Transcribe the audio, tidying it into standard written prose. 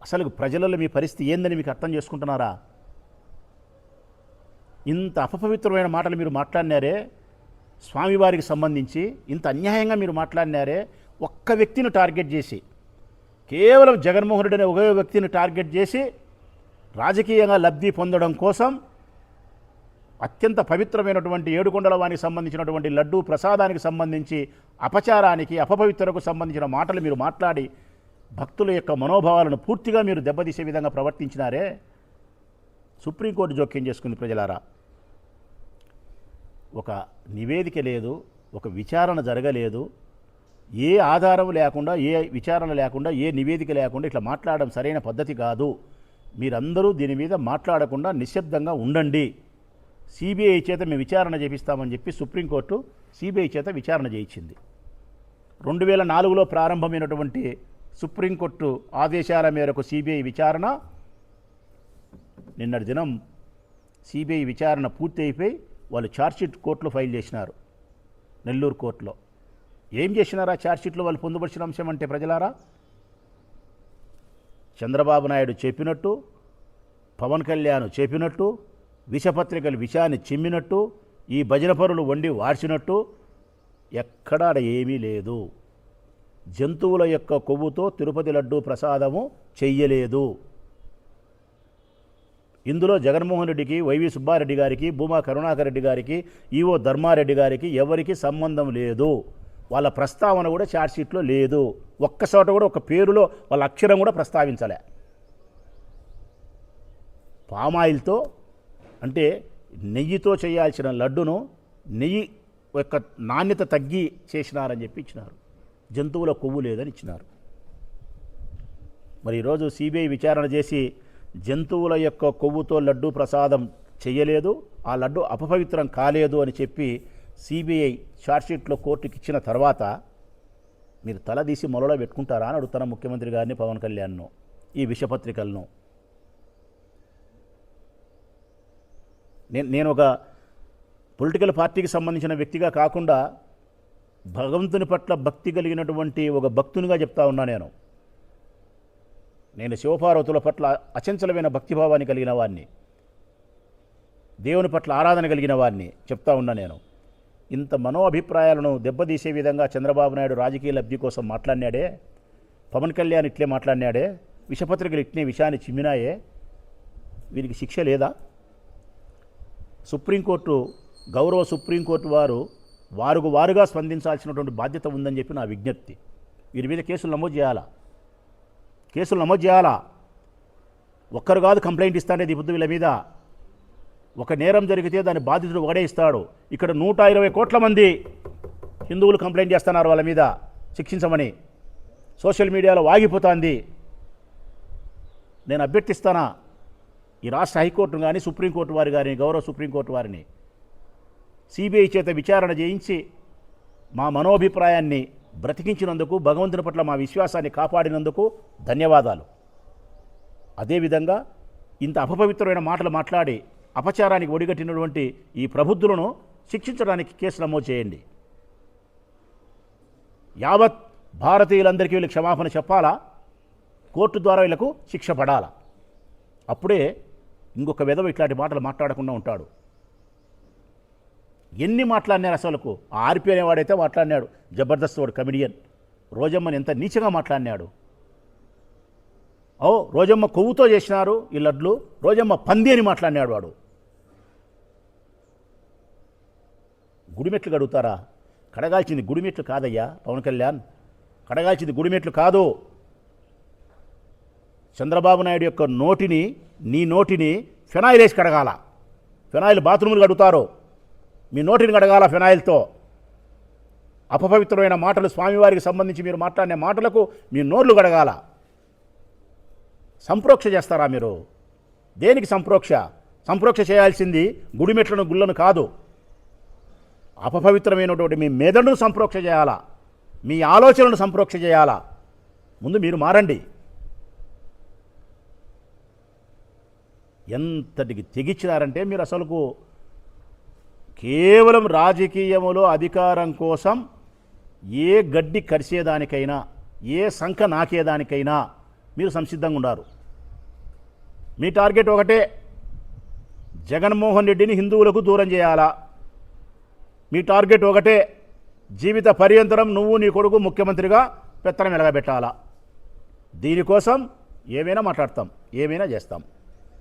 అసలు ప్రజలలో మీ పరిస్థితి ఏందని మీకు అర్థం చేసుకుంటున్నారా? ఇంత అపవిత్రమైన మాటలు మీరు మాట్లాడినారే, స్వామివారికి సంబంధించి ఇంత అన్యాయంగా మీరు మాట్లాడినారే, ఒక్క వ్యక్తిని టార్గెట్ చేసి, కేవలం జగన్మోహన్ రెడ్డి అనే ఒకే వ్యక్తిని టార్గెట్ చేసి రాజకీయంగా లబ్ధి పొందడం కోసం అత్యంత పవిత్రమైనటువంటి ఏడుకొండల వానికి సంబంధించినటువంటి లడ్డూ ప్రసాదానికి సంబంధించి అపచారానికి, అపవిత్రకు సంబంధించిన మాటలు మీరు మాట్లాడి భక్తుల యొక్క మనోభావాలను పూర్తిగా మీరు దెబ్బతీసే విధంగా ప్రవర్తించినారే. సుప్రీంకోర్టు జోక్యం చేసుకుంది. ప్రజలారా, ఒక నివేదిక లేదు, ఒక విచారణ జరగలేదు, ఏ ఆధారం లేకుండా, ఏ విచారణ లేకుండా, ఏ నివేదిక లేకుండా ఇట్లా మాట్లాడడం సరైన పద్ధతి కాదు. మీరందరూ దీని మీద మాట్లాడకుండా నిశ్శబ్దంగా ఉండండి. సిబిఐ చేత మేము విచారణ చేపిస్తామని చెప్పి సుప్రీంకోర్టు సిబిఐ చేత విచారణ చేయించింది. 2004లో ప్రారంభమైనటువంటి సుప్రీంకోర్టు ఆదేశాల మేరకు సిబిఐ విచారణ నిన్నటి దినం సిబిఐ విచారణ పూర్తి అయిపోయి వాళ్ళు ఛార్జ్షీట్ కోర్టులో ఫైల్ చేసినారు, నెల్లూరు కోర్టులో. ఏం చేసినారా ఛార్జ్షీట్లో వాళ్ళు పొందుపరిచిన అంశం అంటే, ప్రజలారా, చంద్రబాబు నాయుడు చెప్పినట్టు, పవన్ కళ్యాణ్ చెప్పినట్టు, విషపత్రికలు విషాన్ని చిమ్మినట్టు, ఈ భజన పరులు వండి వార్చినట్టు ఎక్కడా ఏమీ లేదు. జంతువుల యొక్క కొవ్వుతో తిరుపతి లడ్డూ ప్రసాదము చెయ్యలేదు. ఇందులో జగన్మోహన్ రెడ్డికి, వైవి సుబ్బారెడ్డి గారికి, భూమా కరుణాకర్ రెడ్డి గారికి, ఈవో ధర్మారెడ్డి గారికి ఎవరికి సంబంధం లేదు. వాళ్ళ ప్రస్తావన కూడా ఛార్జ్షీట్లో లేదు. ఒక్కచోట కూడా ఒక పేరులో వాళ్ళ అక్షరం కూడా ప్రస్తావించలే. పామాయిల్తో అంటే నెయ్యితో చేయాల్సిన లడ్డును నెయ్యి యొక్క నాణ్యత తగ్గి చేసినారని చెప్పి ఇచ్చినారు. జంతువుల కొవ్వు లేదని ఇచ్చినారు. మరి ఈరోజు సిబిఐ విచారణ చేసి జంతువుల యొక్క కొవ్వుతో లడ్డూ ప్రసాదం చేయలేదు, ఆ లడ్డు అపవిత్రం కాలేదు అని చెప్పి సిబిఐ ఛార్జ్షీట్లో కోర్టుకి ఇచ్చిన తర్వాత మీరు తలదీసి మొలలో పెట్టుకుంటారా అని అడుగుతున్న ముఖ్యమంత్రి గారిని, పవన్ కళ్యాణ్ను, ఈ విషపత్రికలను. నేను ఒక పొలిటికల్ పార్టీకి సంబంధించిన వ్యక్తిగా కాకుండా భగవంతుని పట్ల భక్తి కలిగినటువంటి ఒక భక్తునిగా చెప్తా ఉన్నా. నేను శివపార్వతుల పట్ల అచంచలమైన భక్తిభావాన్ని కలిగిన వాడిని, దేవుని పట్ల ఆరాధన కలిగిన వాడిని చెప్తా ఉన్నా. నేను ఇంత మనోభిప్రాయాలను దెబ్బతీసే విధంగా చంద్రబాబు నాయుడు రాజకీయ లబ్ధి కోసం మాట్లాడినాడే, పవన్ కళ్యాణ్ ఇట్లే మాట్లాడినాడే, విషపత్రికలు ఇట్లే విషయాన్ని చిమ్మినాయే, వీరికి శిక్ష లేదా? సుప్రీంకోర్టు, గౌరవ సుప్రీంకోర్టు వారుగా స్పందించాల్సినటువంటి బాధ్యత ఉందని చెప్పి నా విజ్ఞప్తి. వీరి మీద కేసులు నమోదు చేయాలా. ఒక్కరు కాదు కంప్లైంట్ ఇస్తానే ఈ పొద్దు వీళ్ళ మీద. ఒక నేరం జరిగితే దాని బాధితుడు ఒకడే ఇస్తాడు. ఇక్కడ 120 కోట్ల మంది హిందువులు కంప్లైంట్ చేస్తున్నారు వాళ్ళ మీద శిక్షించమని. సోషల్ మీడియాలో వాగిపోతుంది. నేను అభ్యర్థిస్తానా ఈ రాష్ట్ర హైకోర్టును కానీ, సుప్రీంకోర్టు వారి గారిని, గౌరవ సుప్రీంకోర్టు వారిని సిబిఐ చేత విచారణ చేయించి మా మనోభిప్రాయాన్ని బ్రతికించినందుకు, భగవంతుని పట్ల మా విశ్వాసాన్ని కాపాడినందుకు ధన్యవాదాలు. అదేవిధంగా ఇంత అపవిత్రమైన మాటలు మాట్లాడి అపచారానికి ఒడిగట్టినటువంటి ఈ ప్రబుద్ధులను శిక్షించడానికి కేసు నమోదు చేయండి. యావత్ భారతీయులందరికీ వీళ్ళకి క్షమాపణ చెప్పాలా, కోర్టు ద్వారా వీళ్ళకు శిక్ష పడాలా. అప్పుడే ఇంకొక విధవ ఇట్లాంటి మాటలు మాట్లాడకుండా ఉంటాడు. ఎన్ని మాట్లాడినారు అసలుకు. ఆర్పి అనేవాడైతే మాట్లాడినాడు, జబర్దస్త్ వాడు కమిడియన్. రోజమ్మని ఎంత నీచగా మాట్లాడినాడు. రోజమ్మ కొవ్వుతో చేసినారు ఈ లడ్లు, రోజమ్మ పంది అని మాట్లాడినాడు వాడు. గుడిమెట్లు కడుగుతారా? కడగాల్సింది గుడిమెట్లు కాదయ్యా పవన్ కళ్యాణ్, కడగాల్సింది గుడిమెట్లు కాదు. చంద్రబాబు నాయుడు యొక్క నోటిని, నీ నోటిని ఫెనాయిల్ వేసి కడగాల. ఫెనాయిల్ బాత్రూములు కడుగుతారు, మీ నోటిని కడగాల ఫెనాయిల్తో. అపవిత్రమైన మాటలు స్వామివారికి సంబంధించి మీరు మాట్లాడిన మాటలకు మీ నోర్లు కడగాల. సంప్రోక్ష చేస్తారా మీరు? దేనికి సంప్రోక్ష? సంప్రోక్ష చేయాల్సింది గుడిమెట్లను, గుళ్ళను కాదు. అపవిత్రమైనటువంటి మీ మెదడును సంప్రోక్ష చేయాలా, మీ ఆలోచనలను సంప్రోక్ష చేయాలా. ముందు మీరు మారండి. ఎంతటికి తెగిచ్చినారంటే మీరు అసలుకు కేవలం రాజకీయములో అధికారం కోసం ఏ గడ్డి కరిసేదానికైనా, ఏ సంఖ నాకేదానికైనా మీరు సంసిద్ధంగా ఉన్నారు. మీ టార్గెట్ ఒకటే, జగన్మోహన్ రెడ్డిని హిందువులకు దూరం చేయాలా. మీ టార్గెట్ ఒకటే, జీవిత పర్యంతరం నువ్వు నీ కొడుకు ముఖ్యమంత్రిగా పెత్తనం ఎలగబెట్టాలా. దీనికోసం ఏమైనా మాట్లాడతాం, ఏమైనా చేస్తాం.